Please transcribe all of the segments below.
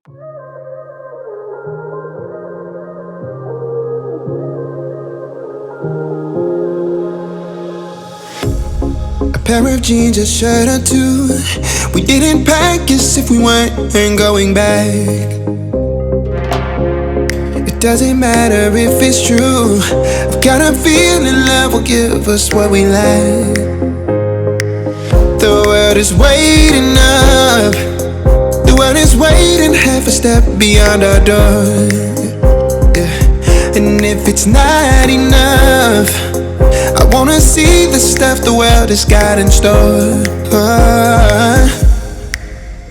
A pair of jeans, a shirt or two. We didn't pack as if we weren't going back. It doesn't matter if it's true. I've got a feeling love will give us what we lack. The world is waiting up. The world is waiting half a step beyond our door. Yeah. And if it's not enough, I wanna see the stuff the world has got in store.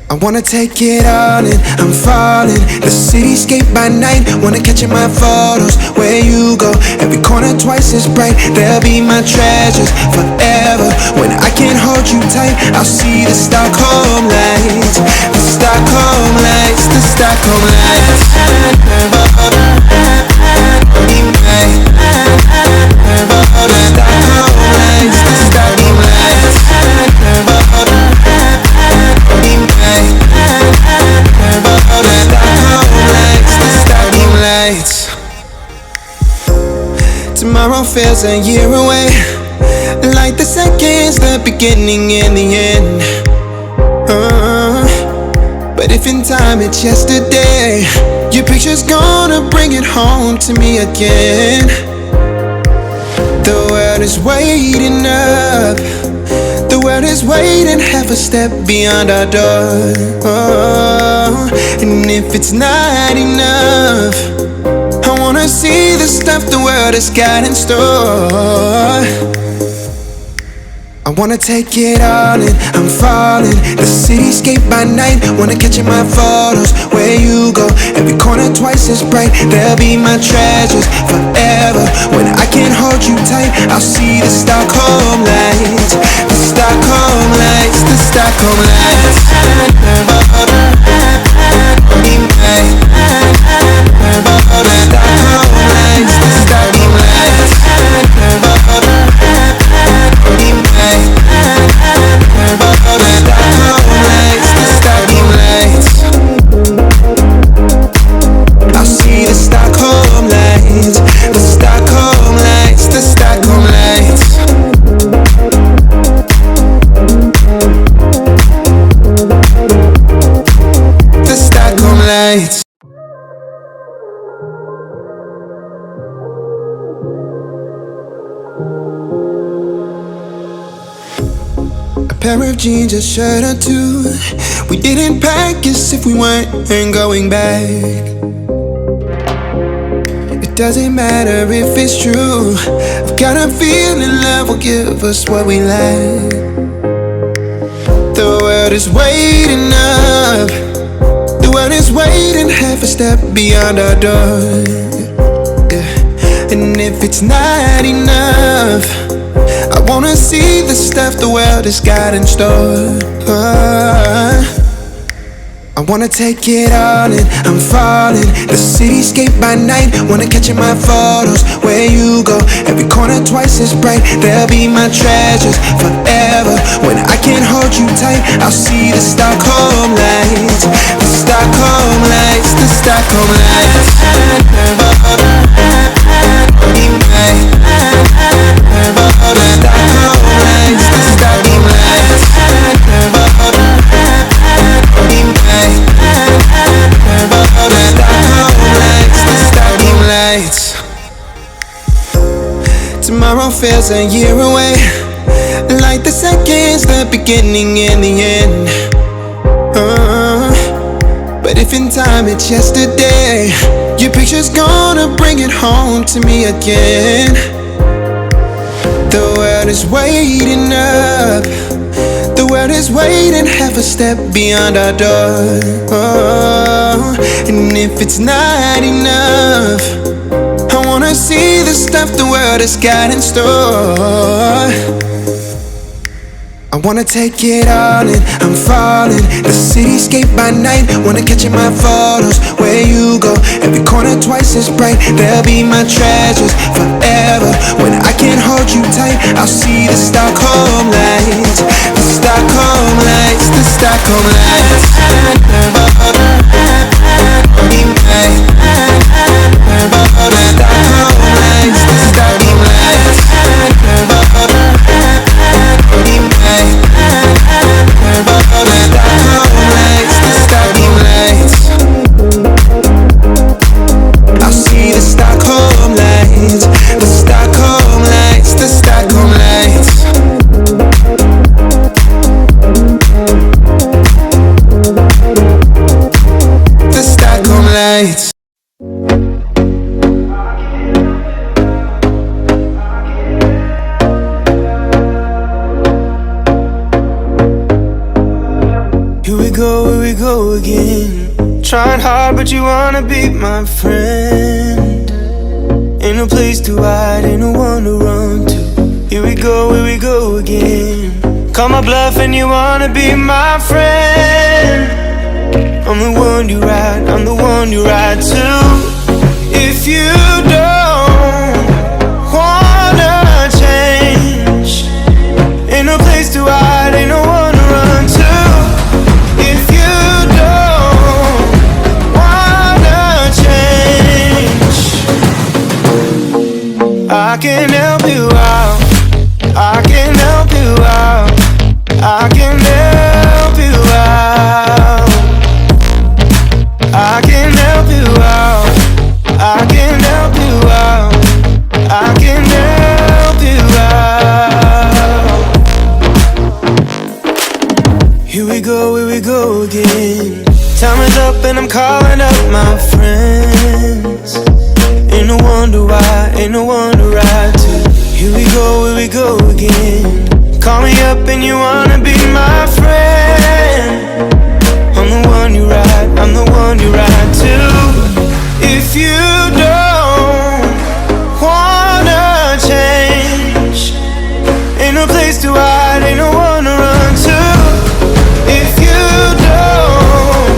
I wanna take it all in, I'm falling. The cityscape by night, wanna catch in my photos. Where you go, every corner twice as bright. They'll be my treasures forever. When I can't hold you tight, I'll see the Stockholm lights. The Stockholm lights, the Stockholm lights. Tomorrow feels a year away, like the seconds, the beginning and the end. But if in time it's yesterday, your picture's gonna bring it home to me again. The world is waiting up. The world is waiting half a step beyond our door. And if it's not enough, I wanna see the stuff the world has got in store. I wanna take it all in, I'm falling. The cityscape by night, wanna catch in my photos. Where you go, every corner twice as bright. They'll be my treasures forever. When I can't hold you tight, I'll see the Stockholm lights. The Stockholm lights, the Stockholm lights. A pair of jeans, a shirt or two. We didn't pack as if we weren't going back. It doesn't matter if it's true. I've got a feeling love will give us what we lack. The world is waiting up. The world is waiting half a step beyond our door. Yeah. And if it's not enough, I wanna see the stuff the world has got in store. I wanna take it all in, I'm falling. The cityscape by night, wanna catch in my photos. Where you go, every corner twice as bright. They'll be my treasures forever. When I can't hold you tight, I'll see the Stockholm lights. The Stockholm lights, the Stockholm lights. Tomorrow feels a year away, like the seconds, the beginning and the end. But if in time it's yesterday, your picture's gonna bring it home to me again. The world is waiting up. The world is waiting half a step beyond our door. And if it's not enough, I wanna see the stuff the world has got in store. I wanna take it all in, I'm falling. The cityscape by night, wanna catch in my photos. Where you go, every corner twice as bright. They'll be my treasures forever. When I can't hold you tight, I'll see the Stockholm lights. The Stockholm lights, the Stockholm lights. nights. Here we go again. Trying hard, but you wanna be my friend. Ain't no place to hide, ain't no one to run to. Here we go again. Call my bluff and you wanna be my friend. I'm the one you ride, I'm the one you ride to. If you don't wanna change, ain't no place to hide, ain't no one to run to. If you don't wanna change, I can help you out, I can help you out, I can help you out, I can help you out, I can help you out, I can help you out. Here we go again. Time is up and I'm calling up my friends. Ain't no wonder why, ain't no one to ride to. Here we go again. Call me up and you wanna be my friend. I'm the one you ride, I'm the one you ride to. If you don't wanna change, ain't no place to hide, ain't no one to run to. If you don't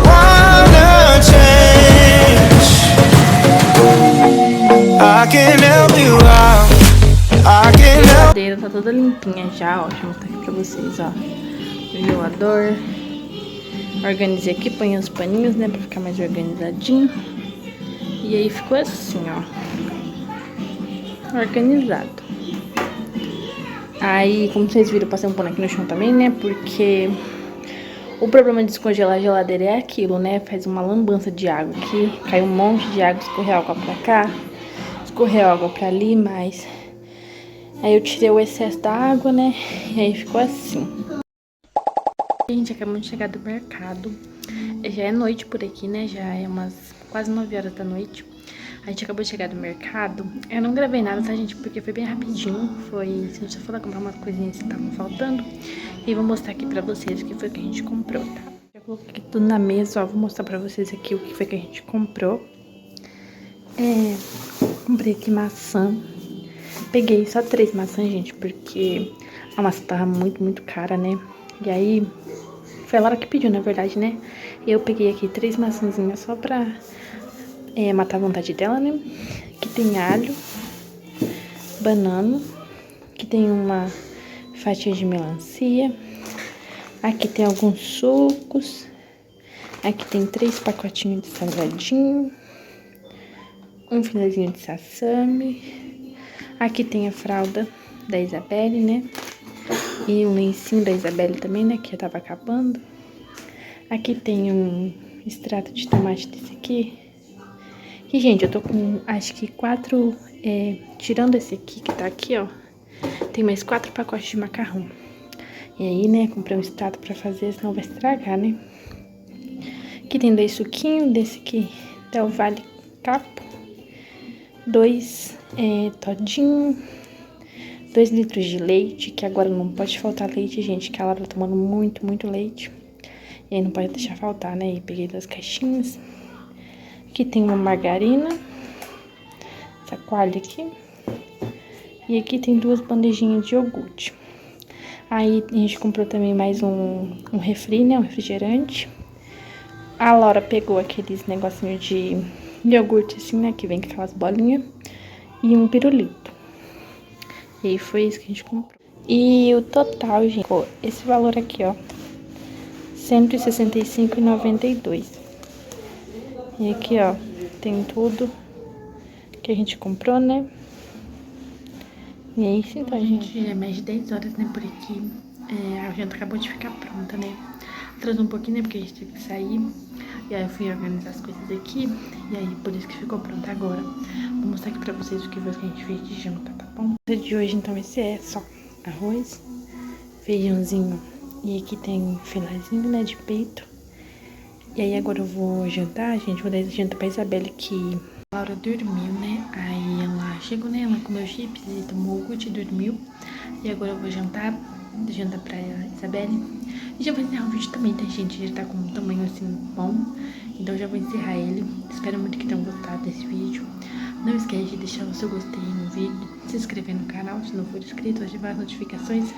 wanna change, I can help you out, I can help. A geladeira tá toda limpinha já, ó. Deixa eu mostrar aqui pra vocês, ó. O gelador. Organizei aqui, põe os paninhos, né, pra ficar mais organizadinho. E aí ficou assim, ó. Organizado. Aí, como vocês viram, eu passei um pano aqui no chão também, né, porque o problema de descongelar a geladeira é aquilo, né, faz uma lambança de água aqui, cai um monte de água, escorreu água pra cá, escorreu água pra ali, mas aí eu tirei o excesso da água, né, e aí ficou assim. A gente acabou de chegar do mercado, já é noite por aqui, né, já é umas quase 9 horas da noite. A gente acabou de chegar do mercado, eu não gravei nada, tá, gente, porque foi bem rapidinho, a gente só foi lá comprar umas coisinhas que estavam faltando. E vou mostrar aqui pra vocês o que foi que a gente comprou, tá? Já coloquei aqui tudo na mesa, ó, vou mostrar pra vocês aqui o que foi que a gente comprou. Comprei aqui maçã, peguei só 3 maçãs, gente, porque a maçã tava muito cara, né? E aí, foi a Laura que pediu, na verdade, né? E eu peguei aqui 3 maçãzinhas só pra matar a vontade dela, né? Aqui tem alho, banana, aqui tem uma fatia de melancia, aqui tem alguns sucos, aqui tem 3 pacotinhos de salgadinho, um filezinho de sassami, aqui tem a fralda da Isabelle, né? E um lencinho da Isabelle também, né, que já tava acabando. Aqui tem um extrato de tomate desse aqui. E, gente, eu tô com, acho que 4, tirando esse aqui que tá aqui, ó, tem mais 4 pacotes de macarrão. E aí, né, comprei um extrato pra fazer, senão vai estragar, né. Aqui tem 2 suquinhos, desse aqui é o Vale Capo. 2 todinho. 2 litros de leite, que agora não pode faltar leite, gente, que ela tá tomando muito leite. E aí não pode deixar faltar, né? E peguei 2 caixinhas. Aqui tem uma margarina, essa coalha aqui. E aqui tem 2 bandejinhas de iogurte. Aí a gente comprou também mais um refri, né? Um refrigerante. A Laura pegou aqueles negocinhos de iogurte assim, né? Que vem com aquelas bolinhas. E um pirulito. E aí foi isso que a gente comprou. E o total, gente, esse valor aqui, ó, R$165,92. E aqui, ó, tem tudo que a gente comprou, né? E é isso então, gente. Já é mais de 10 horas, né, por aqui. A janta acabou de ficar pronta, né? Atrasou um pouquinho, né, porque a gente teve que sair. E aí eu fui organizar as coisas aqui. E aí, por isso que ficou pronta agora. Vou mostrar aqui pra vocês o que foi que a gente fez de janta, tá bom? O de hoje, então, esse é só arroz, feijãozinho. E aqui tem filezinho, né, de peito. E aí agora eu vou jantar, gente. Vou dar esse janta pra Isabelle, que a Laura dormiu, né? Aí ela chegou, né? Ela comeu chips e tomou iogurte e dormiu. E agora eu vou jantar pra Isabelle. E já vou encerrar o vídeo também, tá, gente? Já tá com um tamanho assim bom. Então já vou encerrar ele. Espero muito que tenham gostado desse vídeo. Não esquece de deixar o seu gostei no vídeo, se inscrever no canal se não for inscrito, ativar as notificações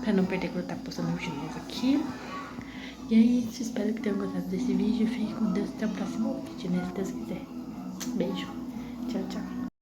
pra não perder quando eu tá postando vídeo novo aqui. E é isso, espero que tenham gostado desse vídeo. Fique com Deus, até o próximo vídeo, né? Se Deus quiser. Beijo.